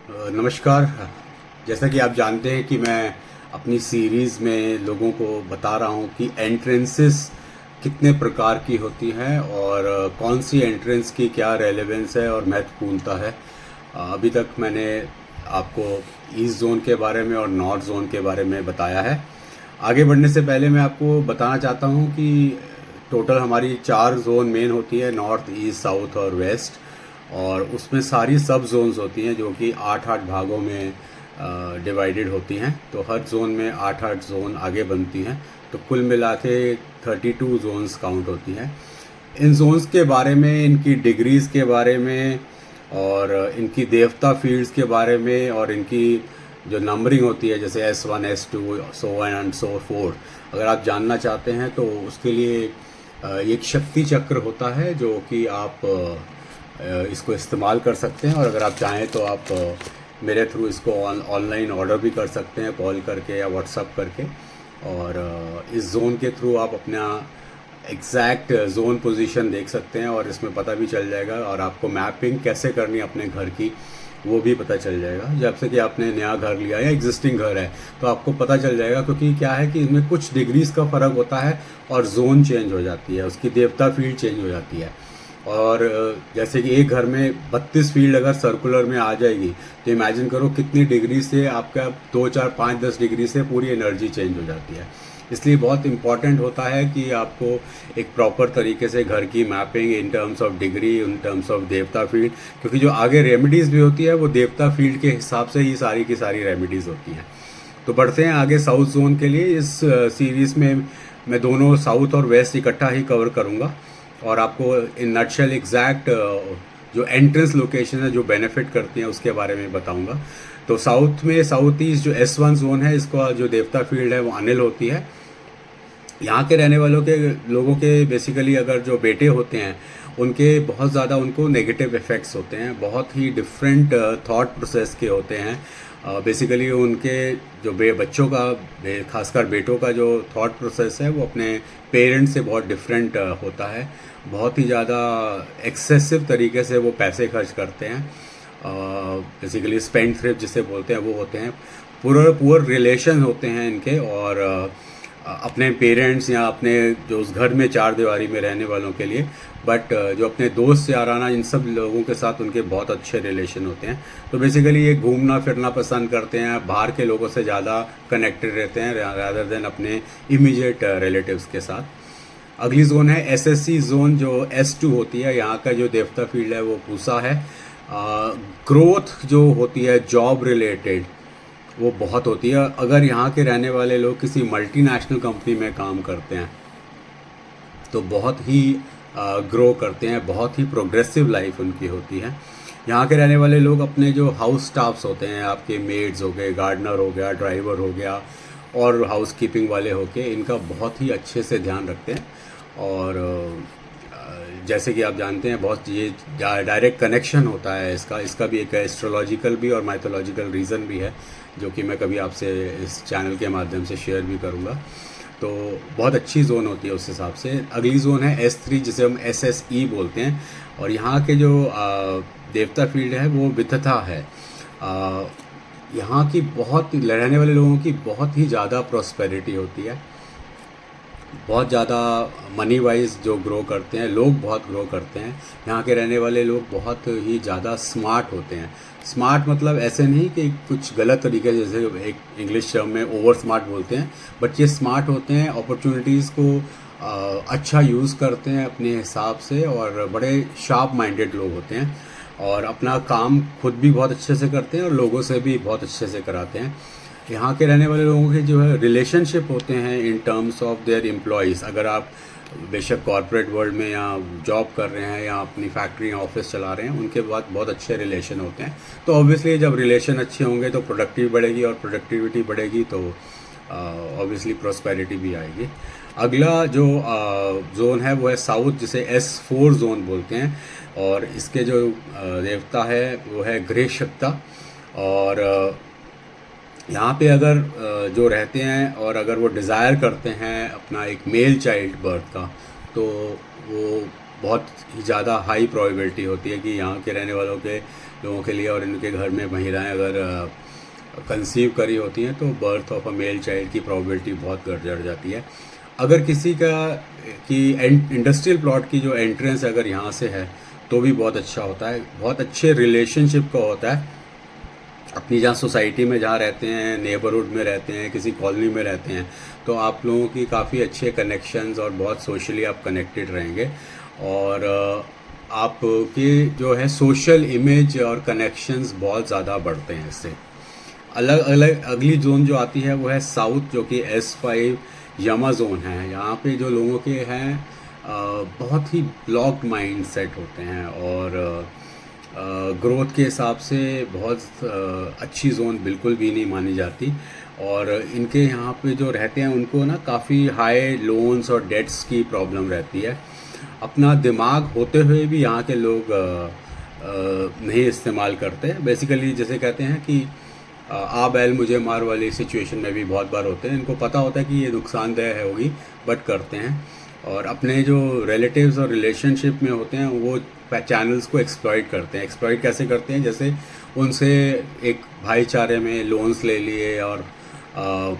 नमस्कार। जैसा कि आप जानते हैं कि मैं अपनी सीरीज़ में लोगों को बता रहा हूँ कि एंट्रेंसेस कितने प्रकार की होती हैं और कौन सी एंट्रेंस की क्या रेलेवेंस है और महत्वपूर्णता है। अभी तक मैंने आपको ईस्ट जोन के बारे में और नॉर्थ जोन के बारे में बताया है। आगे बढ़ने से पहले मैं आपको बताना चाहता हूँ कि टोटल हमारी 4 जोन मेन होती है, नॉर्थ, ईस्ट, साउथ और वेस्ट। और उसमें सारी सब जोन्स होती हैं जो कि 8-8 भागों में डिवाइडेड होती हैं। तो हर जोन में 8-8 जोन आगे बनती हैं, तो कुल मिला के 32 जोन्स काउंट होती हैं। इन जोन्स के बारे में, इनकी डिग्रीज़ के बारे में और इनकी देवता फील्ड्स के बारे में और इनकी जो नंबरिंग होती है जैसे S1 S2 so on and so fourth, अगर आप जानना चाहते हैं तो उसके लिए एक शक्ति चक्र होता है जो कि आप इसको इस्तेमाल कर सकते हैं। और अगर आप चाहें तो आप मेरे थ्रू इसको ऑनलाइन ऑर्डर भी कर सकते हैं, कॉल करके या व्हाट्सअप करके। और इस जोन के थ्रू आप अपना एग्जैक्ट जोन पोजीशन देख सकते हैं और इसमें पता भी चल जाएगा। और आपको मैपिंग कैसे करनी है अपने घर की वो भी पता चल जाएगा। जब से कि आपने नया घर लिया या एग्जिस्टिंग घर है तो आपको पता चल जाएगा, क्योंकि क्या है कि इसमें कुछ डिग्रीज का फ़र्क होता है और जोन चेंज हो जाती है, उसकी देवता फील्ड चेंज हो जाती है। और जैसे कि एक घर में 32 फील्ड अगर सर्कुलर में आ जाएगी तो इमेजिन करो कितनी डिग्री से आपका 2 4 5 10 डिग्री से पूरी एनर्जी चेंज हो जाती है। इसलिए बहुत इम्पॉर्टेंट होता है कि आपको एक प्रॉपर तरीके से घर की mapping in terms of degree, in terms of देवता फील्ड, क्योंकि जो आगे रेमेडीज़ भी होती है वो देवता फील्ड के हिसाब से ही सारी की सारी रेमेडीज़ होती हैं। तो बढ़ते हैं आगे साउथ जोन के लिए। इस सीरीज़ में मैं दोनों साउथ और वेस्ट इकट्ठा ही कवर करूँगा और आपको इन नटशेल एग्जैक्ट जो एंट्रेंस लोकेशन है जो बेनिफिट करती हैं उसके बारे में बताऊंगा। तो साउथ में साउथ ईस्ट जो S1 जोन है, इसका जो देवता फील्ड है वो अनिल होती है। यहाँ के रहने वालों के लोगों के बेसिकली अगर जो बेटे होते हैं उनके बहुत ज़्यादा उनको नेगेटिव इफ़ेक्ट्स होते हैं, बहुत ही डिफरेंट थॉट प्रोसेस के होते हैं। बेसिकली उनके जो बच्चों का, खासकर बेटों का जो थॉट प्रोसेस है वो अपने पेरेंट्स से बहुत डिफरेंट होता है। बहुत ही ज़्यादा एक्सेसिव तरीके से वो पैसे खर्च करते हैं, बेसिकली स्पेंड थ्रिफ्ट जिसे बोलते हैं वो होते हैं। पुअर रिलेशन होते हैं इनके और अपने पेरेंट्स या अपने जो उस घर में चार दीवारी में रहने वालों के लिए, बट जो अपने दोस्त याराना इन सब लोगों के साथ उनके बहुत अच्छे रिलेशन होते हैं। तो बेसिकली ये घूमना फिरना पसंद करते हैं, बाहर के लोगों से ज़्यादा कनेक्टेड रहते हैं रादर देन अपने इमीडिएट रिलेटिव्स के साथ। अगली जोन है SSC जोन जो S2 होती है। यहाँ का जो देवता फील्ड है वो पूसा है। ग्रोथ जो होती है जॉब रिलेटेड वो बहुत होती है। अगर यहाँ के रहने वाले लोग किसी मल्टीनेशनल कंपनी में काम करते हैं तो बहुत ही ग्रो करते हैं, बहुत ही प्रोग्रेसिव लाइफ उनकी होती है। यहाँ के रहने वाले लोग अपने जो हाउस स्टाफ्स होते हैं, आपके मेड्स हो गए, गार्डनर हो गया, ड्राइवर हो गया और हाउस कीपिंग वाले हो के, इनका बहुत ही अच्छे से ध्यान रखते हैं। और जैसे कि आप जानते हैं बहुत ये डायरेक्ट कनेक्शन होता है इसका भी एक एस्ट्रोलॉजिकल भी और माइथोलॉजिकल रीज़न भी है जो कि मैं कभी आपसे इस चैनल के माध्यम से शेयर भी करूँगा। तो बहुत अच्छी जोन होती है उस हिसाब से। अगली जोन है S3 जिसे हम SSE बोलते हैं और यहाँ के जो देवता फील्ड है वो वितथा है। यहाँ की बहुत रहने वाले लोगों की बहुत ही ज़्यादा प्रॉस्पेरिटी होती है, बहुत ज़्यादा मनी वाइज जो ग्रो करते हैं, लोग बहुत ग्रो करते हैं। यहाँ के रहने वाले लोग बहुत ही ज़्यादा स्मार्ट होते हैं। स्मार्ट मतलब ऐसे नहीं कि कुछ गलत तरीके से, जैसे एक इंग्लिश टर्म में ओवर स्मार्ट बोलते हैं, बट ये स्मार्ट होते हैं, अपॉर्चुनिटीज़ को अच्छा यूज़ करते हैं अपने हिसाब से और बड़े शार्प माइंडेड लोग होते हैं और अपना काम खुद भी बहुत अच्छे से करते हैं और लोगों से भी बहुत अच्छे से कराते हैं। यहाँ के रहने वाले लोगों के जो है रिलेशनशिप होते हैं in terms of their employees. अगर आप बेशक कॉर्पोरेट वर्ल्ड में या जॉब कर रहे हैं या अपनी फैक्ट्री या ऑफिस चला रहे हैं, उनके बाद बहुत अच्छे रिलेशन होते हैं। तो ऑब्वियसली जब रिलेशन अच्छे होंगे तो प्रोडक्टिविटी बढ़ेगी और प्रोडक्टिविटी बढ़ेगी तो ऑब्वियसली प्रॉस्पेरिटी भी आएगी। अगला जो जोन है वो है साउथ जिसे S4 जोन बोलते हैं और इसके जो देवता है वो है गृह शक्ता। और यहाँ पे अगर जो रहते हैं और अगर वो डिज़ायर करते हैं अपना एक मेल चाइल्ड बर्थ का, तो वो बहुत ही ज़्यादा हाई प्रोबेबिलिटी होती है कि यहाँ के रहने वालों के लोगों के लिए, और इनके घर में महिलाएं अगर कंसीव करी होती हैं तो birth of a male child की प्रोबेबिलिटी बहुत बढ़ जाती है। अगर किसी का कि इंडस्ट्रियल प्लॉट की जो एंट्रेंस अगर यहाँ से है तो भी बहुत अच्छा होता है, बहुत अच्छे रिलेशनशिप का होता है। अपनी जहाँ सोसाइटी में जहाँ रहते हैं, नेबरहुड में रहते हैं, किसी कॉलोनी में रहते हैं, तो आप लोगों की काफ़ी अच्छे कनेक्शंस और बहुत सोशली आप कनेक्टेड रहेंगे, और आपके जो है सोशल इमेज और कनेक्शंस बहुत ज़्यादा बढ़ते हैं इससे। अलग अलग अगली जोन जो आती है वो है साउथ, जो कि S5 यमा जोन है। यहाँ पे जो लोगों के हैं बहुत ही ब्लॉक्ड माइंड सेट होते हैं, और ग्रोथ के हिसाब से बहुत अच्छी जोन बिल्कुल भी नहीं मानी जाती। और इनके यहाँ पे जो रहते हैं उनको ना काफ़ी हाई लोन्स और डेट्स की प्रॉब्लम रहती है। अपना दिमाग होते हुए भी यहाँ के लोग नहीं इस्तेमाल करते। बेसिकली जैसे कहते हैं कि आ बैल मुझे मार वाली सिचुएशन में भी बहुत बार होते हैं। इनको पता होता है कि ये नुकसानदेह है होगी, बट करते हैं। और अपने जो रिलेटिव्स और रिलेशनशिप में होते हैं वो चैनल्स को एक्सप्लॉइट करते हैं। एक्सप्लॉइट कैसे करते हैं? जैसे उनसे एक भाईचारे में लोन्स ले लिए और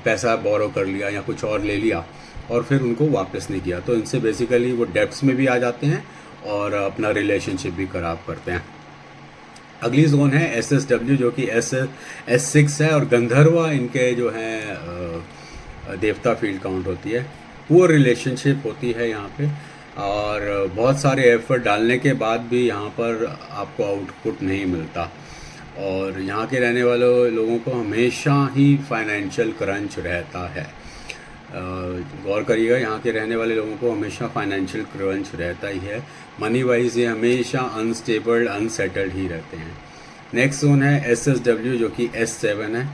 पैसा बोरो कर लिया या कुछ और ले लिया और फिर उनको वापस नहीं किया, तो इनसे बेसिकली वो डेब्ट्स में भी आ जाते हैं और अपना रिलेशनशिप भी ख़राब करते हैं। अगली जोन है SSW, जो कि S6 है, और गंधर्वा इनके जो है देवता फील्ड काउंट होती है। पुअर रिलेशनशिप होती है यहाँ पे, और बहुत सारे एफर्ट डालने के बाद भी यहाँ पर आपको आउटपुट नहीं मिलता। और यहाँ के रहने वाले लोगों को हमेशा ही फाइनेंशियल क्रंच रहता है। गौर करिएगा, यहाँ के रहने वाले लोगों को हमेशा फाइनेंशियल क्रंच रहता ही है। मनी वाइज ये हमेशा अनस्टेबल अनसेटल्ड ही रहते हैं। नेक्स्ट जोन है SSW, जो कि S7 है,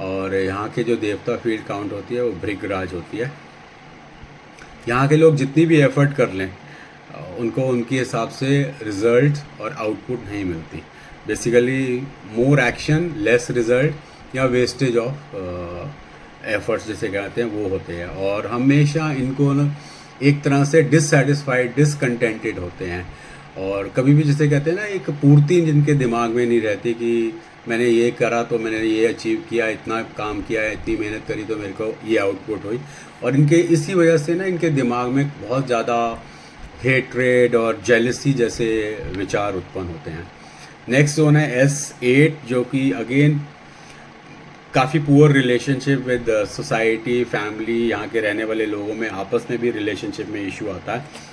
और यहाँ के जो देवता फील्ड काउंट होती है वो भृगराज होती है। यहाँ के लोग जितनी भी एफर्ट कर लें उनको उनके हिसाब से रिज़ल्ट और आउटपुट नहीं मिलती। Basically more action less result या वेस्टेज ऑफ एफर्ट्स जिसे कहते हैं वो होते हैं, और हमेशा इनको ना एक तरह से डिससेटिस्फाइड डिसकंटेंटेड होते हैं। और कभी भी जिसे कहते हैं ना, एक पूर्ति जिनके दिमाग में नहीं रहती कि मैंने ये करा तो मैंने ये अचीव किया, इतना काम किया है, इतनी मेहनत करी तो मेरे को ये आउटपुट हुई। और इनके इसी वजह से ना इनके दिमाग में बहुत ज़्यादा हेट्रेड और जेलसी जैसे विचार उत्पन्न होते हैं। नेक्स्ट जोन है S8, जो कि अगेन काफ़ी poor relationship with society, family, यहाँ के रहने वाले लोगों में आपस में भी रिलेशनशिप में इशू आता है।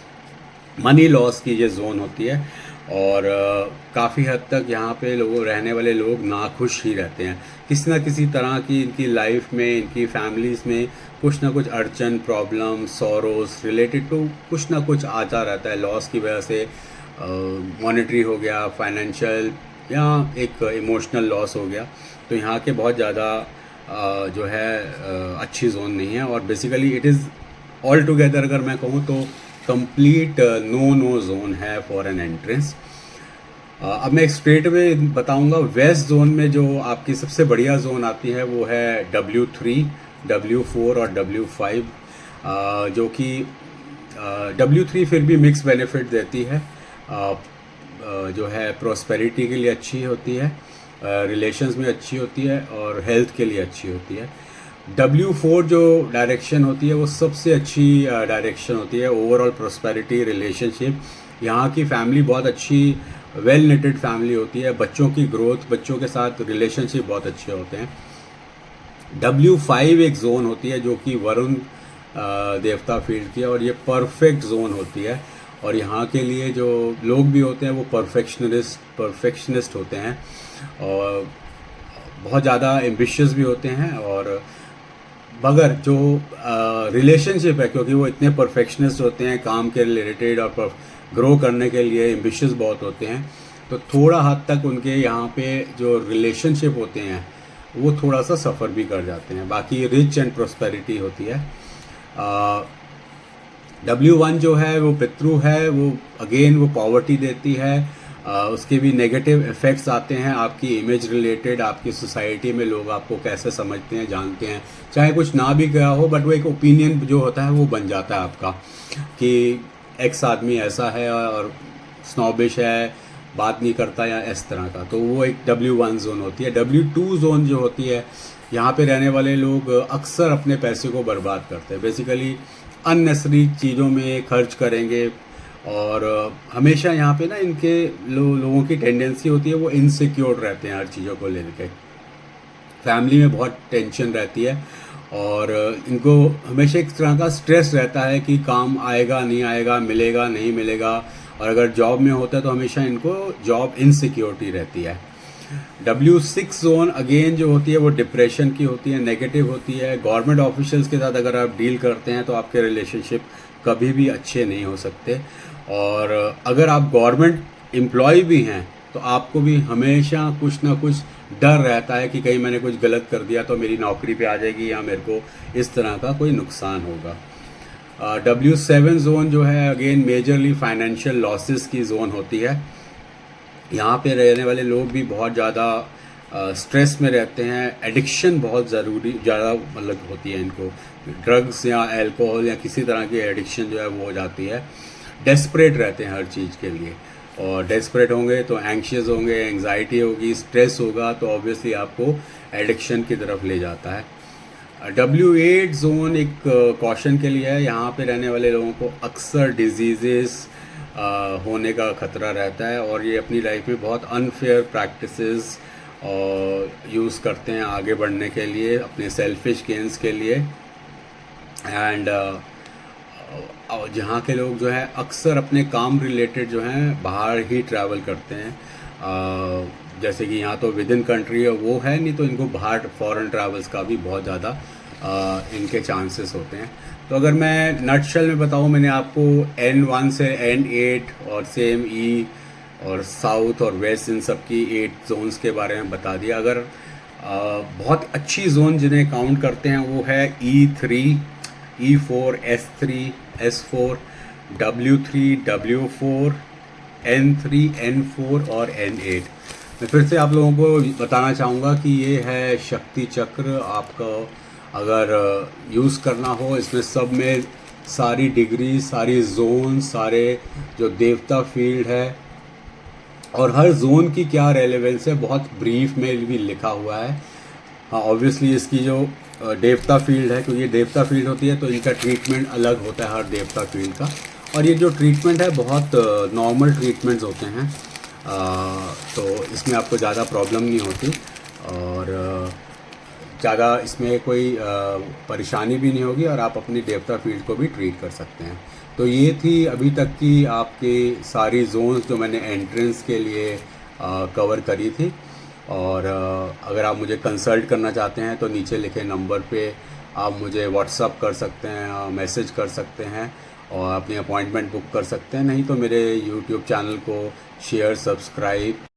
मनी लॉस की ये जोन होती है, और काफ़ी हद तक यहाँ पे लोगों रहने वाले लोग नाखुश ही रहते हैं। किसी ना किसी तरह की इनकी लाइफ में, इनकी फैमिलीज़ में कुछ ना कुछ अड़चन, प्रॉब्लम, सॉरोस रिलेटेड टू कुछ ना कुछ आता रहता है। लॉस की वजह से मॉनेटरी हो गया, फाइनेंशियल, या एक इमोशनल लॉस हो गया। तो यहाँ के बहुत ज़्यादा जो है अच्छी जोन नहीं है, और basically it is all together अगर मैं कहूँ तो कंप्लीट नो जोन है फॉर एन एंट्रेंस। अब मैं एक स्ट्रेट वे बताऊंगा। वेस्ट जोन में जो आपकी सबसे बढ़िया जोन आती है वो है W3, W4 और W5, जो कि W3 फिर भी मिक्स बेनिफिट देती है। जो है प्रॉस्पेरिटी के लिए अच्छी होती है, रिलेशंस में अच्छी होती है, और हेल्थ के लिए अच्छी होती है। W4 जो डायरेक्शन होती है वो सबसे अच्छी डायरेक्शन होती है, ओवरऑल प्रॉस्पेरिटी, रिलेशनशिप। यहाँ की फैमिली बहुत अच्छी वेल नेटेड फैमिली होती है, बच्चों की ग्रोथ, बच्चों के साथ रिलेशनशिप बहुत अच्छे होते हैं। W5 एक जोन होती है जो कि वरुण देवता फील्ड की है, और ये परफेक्ट जोन होती है। और यहाँ के लिए जो लोग भी होते हैं वो परफेक्शनिस्ट होते हैं, और बहुत ज़्यादा एम्बिशियस भी होते हैं। और मगर जो रिलेशनशिप है, क्योंकि वो इतने परफेक्शनिस्ट होते हैं काम के रिलेटेड और ग्रो करने के लिए एम्बिशियस बहुत होते हैं, तो थोड़ा हद तक उनके यहाँ पे जो रिलेशनशिप होते हैं वो थोड़ा सा सफ़र भी कर जाते हैं। बाकी रिच एंड प्रॉस्पेरिटी होती है। W1 जो है वो पितृ है, वो अगेन वो पॉवर्टी देती है। उसके भी नेगेटिव इफ़ेक्ट्स आते हैं आपकी इमेज रिलेटेड, आपकी सोसाइटी में लोग आपको कैसे समझते हैं, जानते हैं, चाहे कुछ ना भी गया हो, बट वो एक ओपिनियन जो होता है वो बन जाता है आपका कि एक्स आदमी ऐसा है और स्नॉबिश है, बात नहीं करता या इस तरह का, तो वो एक W1 जोन होती है। W2 जोन जो होती है, यहाँ पे रहने वाले लोग अक्सर अपने पैसे को बर्बाद करते हैं, बेसिकली अननेसेसरी चीज़ों में खर्च करेंगे। और हमेशा यहाँ पे ना इनके लोगों की टेंडेंसी होती है, वो इनसिक्योर रहते हैं हर चीज़ों को लेकर। फैमिली में बहुत टेंशन रहती है और इनको हमेशा एक तरह का स्ट्रेस रहता है कि काम आएगा नहीं आएगा, मिलेगा नहीं मिलेगा। और अगर जॉब में होता है तो हमेशा इनको जॉब इनसिक्योरिटी रहती है। W6 जोन अगेन जो होती है वो डिप्रेशन की होती है, नेगेटिव होती है। गवर्नमेंट ऑफिशियल्स के साथ अगर आप डील करते हैं तो आपके रिलेशनशिप कभी भी अच्छे नहीं हो सकते। और अगर आप गवर्नमेंट एम्प्लॉय भी हैं तो आपको भी हमेशा कुछ ना कुछ डर रहता है कि कहीं मैंने कुछ गलत कर दिया तो मेरी नौकरी पे आ जाएगी या मेरे को इस तरह का कोई नुकसान होगा। W7 जोन जो है अगेन मेजरली फाइनेंशियल लॉसेस की जोन होती है। यहाँ पे रहने वाले लोग भी बहुत ज़्यादा स्ट्रेस में रहते हैं। एडिक्शन बहुत ज़्यादा मतलब होती है इनको, ड्रग्स या अल्कोहल या किसी तरह की एडिक्शन जो है वो हो जाती है। डेस्परेट रहते हैं हर चीज़ के लिए, और डेस्परेट होंगे तो एंग्शियस होंगे, एंग्जाइटी होगी, स्ट्रेस होगा, तो ऑब्वियसली आपको एडिक्शन की तरफ ले जाता है। W8 जोन एक कॉशन के लिए है। यहाँ पे रहने वाले लोगों को अक्सर डिजीज़ेस होने का ख़तरा रहता है और ये अपनी लाइफ में बहुत अनफेयर प्रैक्टिसेस यूज़ करते हैं आगे बढ़ने के लिए, अपने सेल्फिश गेंस के लिए। एंड जहाँ के लोग जो है अक्सर अपने काम रिलेटेड जो हैं बाहर ही ट्रैवल करते हैं। जैसे कि यहाँ तो विद इन कंट्री है वो है, नहीं तो इनको बाहर फॉरेन ट्रैवल्स का भी बहुत ज़्यादा इनके चांसेस होते हैं। तो अगर मैं नटशेल में बताऊँ, मैंने आपको N1 से N8 और सेम E और साउथ और वेस्ट इन सब की 8 जोन्स के बारे में बता दिया। अगर बहुत अच्छी जोन जिन्हें काउंट करते हैं वो है E3, E4, S3, S4, W3, W4, N3, N4 और N8। मैं फिर से आप लोगों को बताना चाहूँगा कि ये है शक्ति चक्र। आपका अगर यूज़ करना हो, इसमें सब में सारी डिग्री, सारी जोन, सारे जो देवता फील्ड है और हर जोन की क्या रेलेवेंस है बहुत ब्रीफ में भी लिखा हुआ है। हाँ, ऑब्वियसली इसकी जो देवता फील्ड है, क्योंकि ये देवता फील्ड होती है तो इनका ट्रीटमेंट अलग होता है हर देवता फील्ड का। और ये जो ट्रीटमेंट है बहुत नॉर्मल ट्रीटमेंट्स होते हैं, तो इसमें आपको ज़्यादा प्रॉब्लम नहीं होती और ज़्यादा इसमें कोई परेशानी भी नहीं होगी और आप अपनी देवता फील्ड को भी ट्रीट कर सकते हैं। तो ये थी अभी तक की आपकी सारी जोन्स जो मैंने एंट्रेंस के लिए कवर करी थी। और अगर आप मुझे कंसल्ट करना चाहते हैं तो नीचे लिखे नंबर पे आप मुझे व्हाट्सअप कर सकते हैं, मैसेज कर सकते हैं और अपनी अपॉइंटमेंट बुक कर सकते हैं। नहीं तो मेरे यूट्यूब चैनल को शेयर, सब्सक्राइब